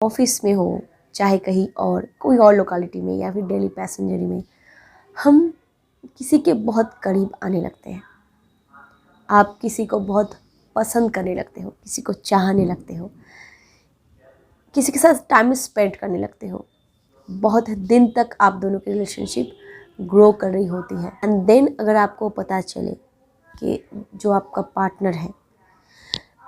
Office में हो, चाहे कहीं और कोई और लोकेलिटी में या फिर डेली पैसेंजरी में, हम किसी के बहुत करीब आने लगते हैं। आप किसी को बहुत पसंद करने लगते हो, किसी को चाहने लगते हो, किसी के साथ टाइम स्पेंड करने लगते हो। बहुत दिन तक आप दोनों की रिलेशनशिप ग्रो कर रही होती है। एंड देन अगर आपको पता चले कि जो आपका पार्टनर है,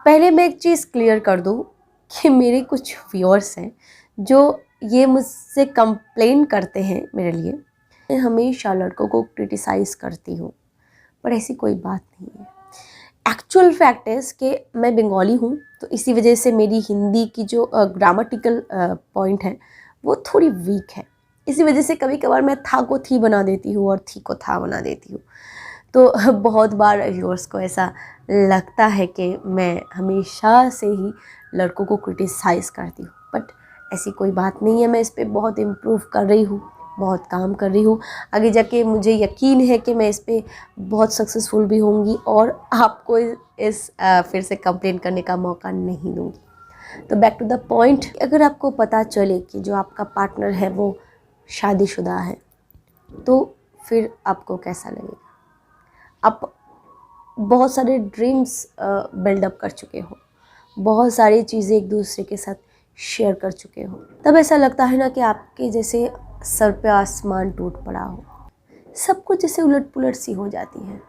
पहले मैं एक चीज़ क्लियर कर दूं कि मेरे कुछ व्यूअर्स हैं जो ये मुझसे कंप्लेन करते हैं मेरे लिए। मैं हमेशा लड़कों को क्रिटिसाइज़ करती हूँ, पर ऐसी कोई बात नहीं है। एक्चुअल फैक्ट इज़ कि मैं बंगाली हूँ, तो इसी वजह से मेरी हिंदी की जो ग्रामेटिकल पॉइंट है वो थोड़ी वीक है। इसी वजह से कभी कभार मैं था को थी बना देती हूँ और थी को था बना देती हूँ। तो बहुत बार व्यूअर्स को ऐसा लगता है कि मैं हमेशा से ही लड़कों को क्रिटिसाइज़ करती हूँ, बट ऐसी कोई बात नहीं है। मैं इस पर बहुत इम्प्रूव कर रही हूँ, बहुत काम कर रही हूँ। आगे जाके मुझे यकीन है कि मैं इस पर बहुत सक्सेसफुल भी होंगी और आपको इस फिर से कंप्लेन करने का मौका नहीं दूँगी। तो बैक टू द पॉइंट, अगर आपको पता चले कि जो आपका पार्टनर है वो शादीशुदा है, तो फिर आपको कैसा लगेगा? आप बहुत सारे ड्रीम्स बिल्डअप कर चुके हो, बहुत सारी चीज़ें एक दूसरे के साथ शेयर कर चुके हो, तब ऐसा लगता है ना कि आपके जैसे सर पे आसमान टूट पड़ा हो, सब कुछ जैसे उलट पुलट सी हो जाती है।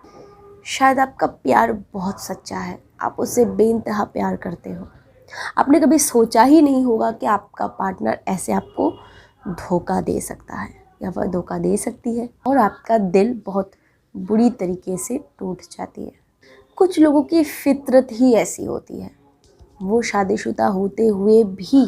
शायद आपका प्यार बहुत सच्चा है, आप उससे बेइंतहा प्यार करते हो। आपने कभी सोचा ही नहीं होगा कि आपका पार्टनर ऐसे आपको धोखा दे सकता है या वह धोखा दे सकती है, और आपका दिल बहुत बुरी तरीके से टूट जाती है। कुछ लोगों की फितरत ही ऐसी होती है, वो शादीशुदा होते हुए भी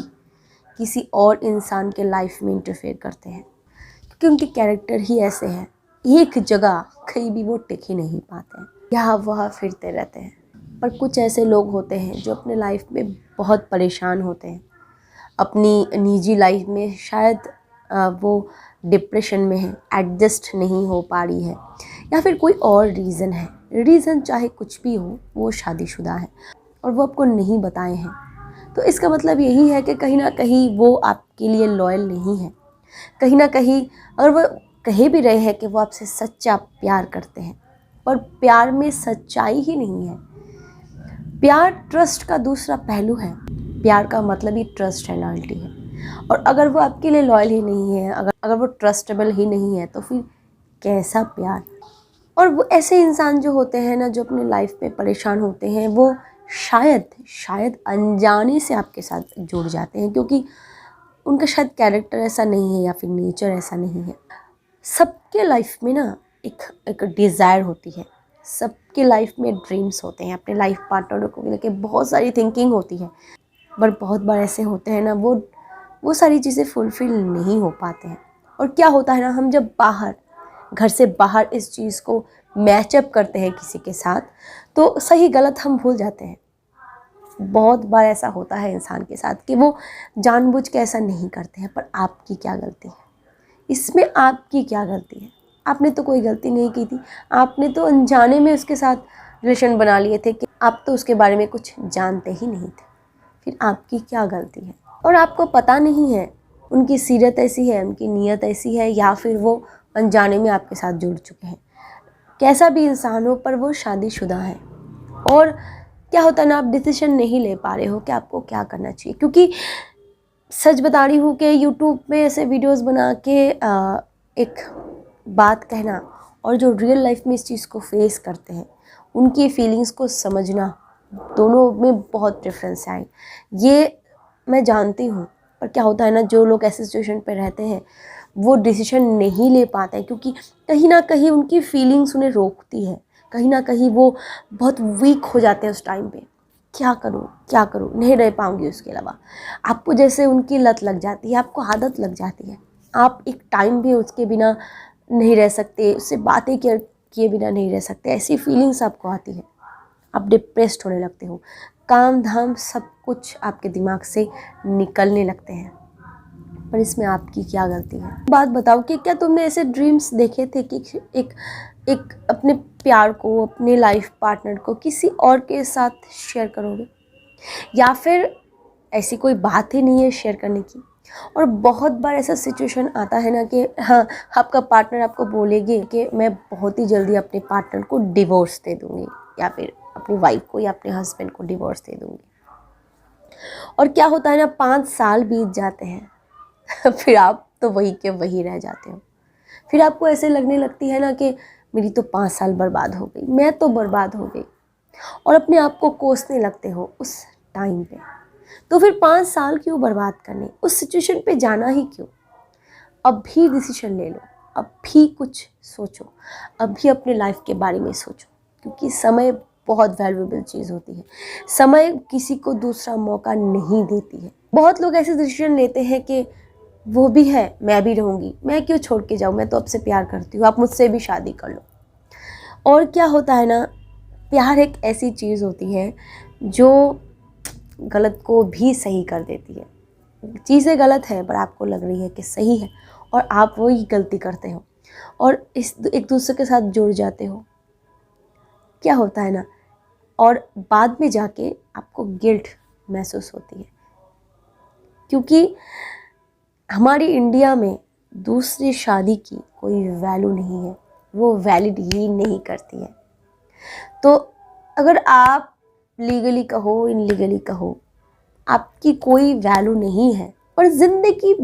किसी और इंसान के लाइफ में इंटरफेयर करते हैं, क्योंकि उनके कैरेक्टर ही ऐसे हैं। एक जगह कहीं भी वो टिक ही नहीं पाते हैं, यहाँ वहाँ फिरते रहते हैं। पर कुछ ऐसे लोग होते हैं जो अपने लाइफ में बहुत परेशान होते हैं, अपनी निजी लाइफ में शायद वो डिप्रेशन में है, एडजस्ट नहीं हो पा रही है, या फिर कोई और रीज़न है। रीज़न चाहे कुछ भी हो, वो शादीशुदा है और वो आपको नहीं बताए हैं। तो इसका मतलब यही है कि कहीं ना कहीं वो आपके लिए लॉयल नहीं है। कहीं ना कहीं अगर वो कहे भी रहे हैं कि वो आपसे सच्चा प्यार करते हैं, पर प्यार में सच्चाई ही नहीं है। प्यार ट्रस्ट का दूसरा पहलू है। प्यार का मतलब ही ट्रस्ट है, लॉयल्टी है। और अगर वो आपके लिए लॉयल ही नहीं है, अगर वो ट्रस्टेबल ही नहीं है, तो फिर कैसा प्यार? और वो ऐसे इंसान जो होते हैं ना, जो अपनी लाइफ में परेशान होते हैं, वो शायद अनजाने से आपके साथ जुड़ जाते हैं, क्योंकि उनका शायद कैरेक्टर ऐसा नहीं है या फिर नेचर ऐसा नहीं है। सबके लाइफ में ना एक डिज़ायर होती है, सबके लाइफ में ड्रीम्स होते हैं, अपने लाइफ पार्टनर को लेकर बहुत सारी थिंकिंग होती है। पर बहुत बार ऐसे होते हैं ना, वो सारी चीज़ें फुलफ़िल नहीं हो पाते हैं। और क्या होता है ना, हम जब घर से बाहर इस चीज़ को मैचअप करते हैं किसी के साथ, तो सही गलत हम भूल जाते हैं। बहुत बार ऐसा होता है इंसान के साथ कि वो जानबूझ के ऐसा नहीं करते हैं, पर आपकी क्या गलती है इसमें? आपकी क्या गलती है? आपने तो कोई गलती नहीं की थी, आपने तो अनजाने में उसके साथ रिलेशन बना लिए थे कि आप तो उसके बारे में कुछ जानते ही नहीं थे। फिर आपकी क्या गलती है? और आपको पता नहीं है उनकी सीरत ऐसी है, उनकी नीयत ऐसी है, या फिर वो अनजाने में आपके साथ जुड़ चुके हैं। कैसा भी इंसान हो, पर वो शादीशुदा है। और क्या होता है ना, आप डिसीजन नहीं ले पा रहे हो कि आपको क्या करना चाहिए। क्योंकि सच बता रही हूँ कि यूट्यूब में ऐसे वीडियोस बना के एक बात कहना, और जो रियल लाइफ में इस चीज़ को फेस करते हैं, उनकी फीलिंग्स को समझना, दोनों में बहुत डिफरेंस है। ये मैं जानती हूँ, पर क्या होता है ना, जो लोग ऐसे सिचुएशन पे रहते हैं वो डिसीजन नहीं ले पाते हैं, क्योंकि कहीं ना कहीं उनकी फीलिंग्स उन्हें रोकती है। कहीं ना कहीं वो बहुत वीक हो जाते हैं उस टाइम पे। क्या करूँ, नहीं रह पाऊँगी उसके अलावा। आपको जैसे उनकी लत लग जाती है, आपको आदत लग जाती है। आप एक टाइम भी उसके बिना नहीं रह सकते, उससे बातें किए बिना नहीं रह सकते। ऐसी फीलिंग्स आपको आती है, आप डिप्रेस्ड होने लगते हो, काम धाम सब कुछ आपके दिमाग से निकलने लगते हैं। पर इसमें आपकी क्या गलती है? बात बताओ कि क्या तुमने ऐसे ड्रीम्स देखे थे कि एक अपने प्यार को, अपने लाइफ पार्टनर को किसी और के साथ शेयर करोगे? या फिर ऐसी कोई बात ही नहीं है शेयर करने की। और बहुत बार ऐसा सिचुएशन आता है ना कि हाँ, आपका पार्टनर आपको बोलेगी कि मैं बहुत ही जल्दी अपने पार्टनर को डिवोर्स दे दूँगी, या फिर अपनी वाइफ को या अपने हस्बैंड को डिवोर्स दे दूँगी। और क्या होता है ना, 5 साल बीत जाते हैं फिर आप तो वही के वही रह जाते हो। फिर आपको ऐसे लगने लगती है ना कि मेरी तो 5 साल बर्बाद हो गई, मैं तो बर्बाद हो गई, और अपने आप को कोसने लगते हो उस टाइम पे। तो फिर 5 साल क्यों बर्बाद करने, उस सिचुएशन पे जाना ही क्यों। अभी डिसीजन ले लो, अभी कुछ सोचो, अभी अपने लाइफ के बारे में सोचो, क्योंकि समय बहुत वैल्यूएबल चीज़ होती है। समय किसी को दूसरा मौका नहीं देती है। बहुत लोग ऐसे डिसीजन लेते हैं कि वो भी है, मैं भी रहूँगी, मैं क्यों छोड़ के जाऊँ, मैं तो आपसे प्यार करती हूँ, आप मुझसे भी शादी कर लो। और क्या होता है ना, प्यार एक ऐसी चीज़ होती है जो गलत को भी सही कर देती है। चीज़ें गलत है पर आपको लग रही है कि सही है, और आप वही गलती करते हो और इस एक दूसरे के साथ जुड़ जाते हो। क्या होता है ना, और बाद में जाके आपको गिल्ट महसूस होती है, क्योंकि हमारी इंडिया में दूसरी शादी की कोई वैल्यू नहीं है, वो वैलिड ही नहीं करती है। तो अगर आप लीगली कहो इनलीगली कहो, आपकी कोई वैल्यू नहीं है। पर ज़िंदगी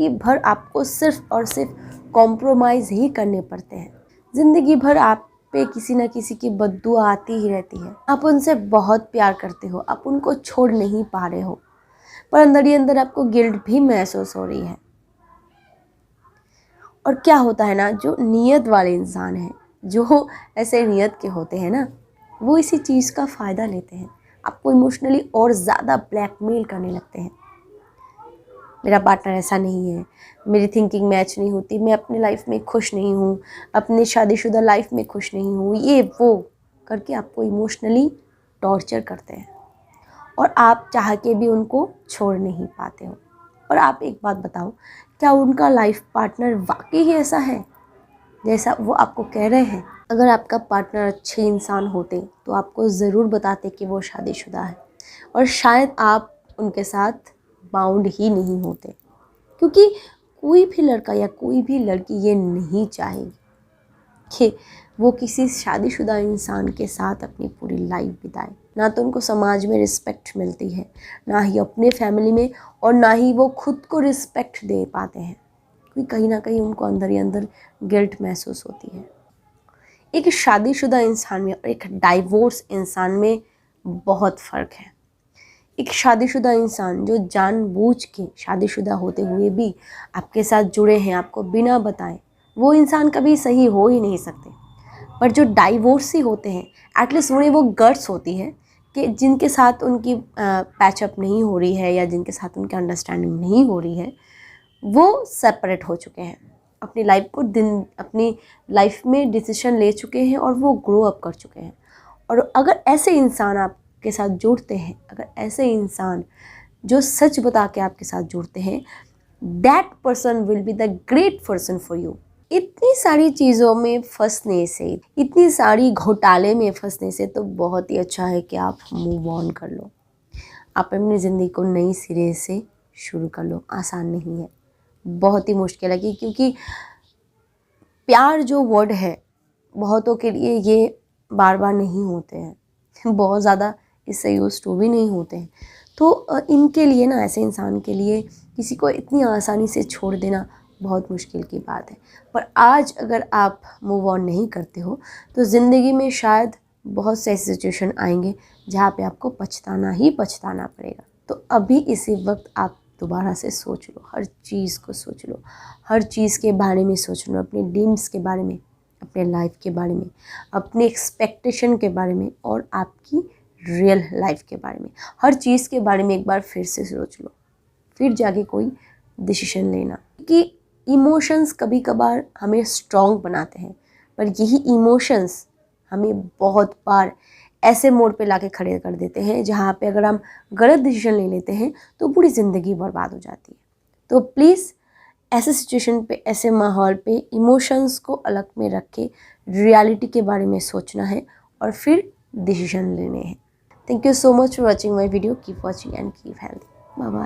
भर आपको सिर्फ और सिर्फ कॉम्प्रोमाइज़ ही करने पड़ते हैं। ज़िंदगी भर आप पे किसी न किसी की बद्दुआ आती ही रहती है। आप उनसे बहुत प्यार करते हो, आप उनको छोड़ नहीं पा रहे हो, पर अंदर ही अंदर आपको गिल्ट भी महसूस हो रही है। और क्या होता है ना, जो नियत वाले इंसान हैं, जो ऐसे नियत के होते हैं ना, वो इसी चीज़ का फ़ायदा लेते हैं, आपको इमोशनली और ज़्यादा ब्लैकमेल करने लगते हैं। मेरा पार्टनर ऐसा नहीं है, मेरी थिंकिंग मैच नहीं होती, मैं अपनी लाइफ में खुश नहीं हूँ, अपनी शादीशुदा लाइफ में खुश नहीं हूँ, ये वो करके आपको इमोशनली टॉर्चर करते हैं, और आप चाह के भी उनको छोड़ नहीं पाते हो। और आप एक बात बताओ, क्या उनका लाइफ पार्टनर वाकई ही ऐसा है जैसा वो आपको कह रहे हैं? अगर आपका पार्टनर अच्छे इंसान होते तो आपको ज़रूर बताते कि वो शादीशुदा है, और शायद आप उनके साथ बाउंड ही नहीं होते, क्योंकि कोई भी लड़का या कोई भी लड़की ये नहीं चाहेगी कि वो किसी शादीशुदा इंसान के साथ अपनी पूरी लाइफ बिताए। ना तो उनको समाज में रिस्पेक्ट मिलती है, ना ही अपने फैमिली में, और ना ही वो खुद को रिस्पेक्ट दे पाते हैं, क्योंकि कहीं ना कहीं उनको अंदर ही अंदर गिल्ट महसूस होती है। एक शादीशुदा इंसान में और एक डाइवोर्स इंसान में बहुत फ़र्क है। एक शादीशुदा इंसान जो जानबूझ के शादीशुदा होते हुए भी आपके साथ जुड़े हैं, आपको बिना बताए, वो इंसान कभी सही हो ही नहीं सकते। पर जो डाइवोर्सी होते हैं, एटलीस्ट उन्हें वो गट्स होती है कि जिनके साथ उनकी पैचअप नहीं हो रही है या जिनके साथ उनकी अंडरस्टैंडिंग नहीं हो रही है, वो सेपरेट हो चुके हैं, अपनी लाइफ में डिसीजन ले चुके हैं और वो ग्रो अप कर चुके हैं। और अगर ऐसे इंसान आपके साथ जुड़ते हैं, अगर ऐसे इंसान जो सच बता के आपके साथ जुड़ते हैं, that person will be the great person for you. इतनी सारी चीज़ों में फंसने से, इतनी सारी घोटाले में फंसने से तो बहुत ही अच्छा है कि आप मूव ऑन कर लो, आप अपनी ज़िंदगी को नई सिरे से शुरू कर लो। आसान नहीं है, बहुत ही मुश्किल है, क्योंकि प्यार जो वर्ड है, बहुतों के लिए ये बार बार नहीं होते हैं, बहुत ज़्यादा इससे यूज़ टू भी नहीं होते हैं। तो इनके लिए ना, ऐसे इंसान के लिए किसी को इतनी आसानी से छोड़ देना बहुत मुश्किल की बात है। पर आज अगर आप मूव ऑन नहीं करते हो तो ज़िंदगी में शायद बहुत से ऐसे सिचुएशन आएंगे जहाँ पे आपको पछताना ही पछताना पड़ेगा। तो अभी इसी वक्त आप दोबारा से सोच लो, हर चीज़ को सोच लो, हर चीज़ के बारे में सोच लो, अपने ड्रीम्स के बारे में, अपने लाइफ के बारे में, अपने एक्सपेक्टेशन के बारे में, और आपकी रियल लाइफ के बारे में, हर चीज़ के बारे में एक बार फिर से सोच लो, फिर जाके कोई डिसीजन लेना। कि इमोशंस कभी कभार हमें स्ट्रॉन्ग बनाते हैं, पर यही इमोशंस हमें बहुत बार ऐसे मोड़ पे लाके खड़े कर देते हैं जहाँ पे अगर हम गलत डिसीजन ले लेते हैं तो पूरी ज़िंदगी बर्बाद हो जाती है। तो प्लीज़ ऐसे सिचुएशन पे, ऐसे माहौल पे इमोशंस को अलग में रख के रियलिटी के बारे में सोचना है और फिर डिसीजन लेने हैं। Thank you so much for watching my video. Keep watching and keep healthy. Bye bye.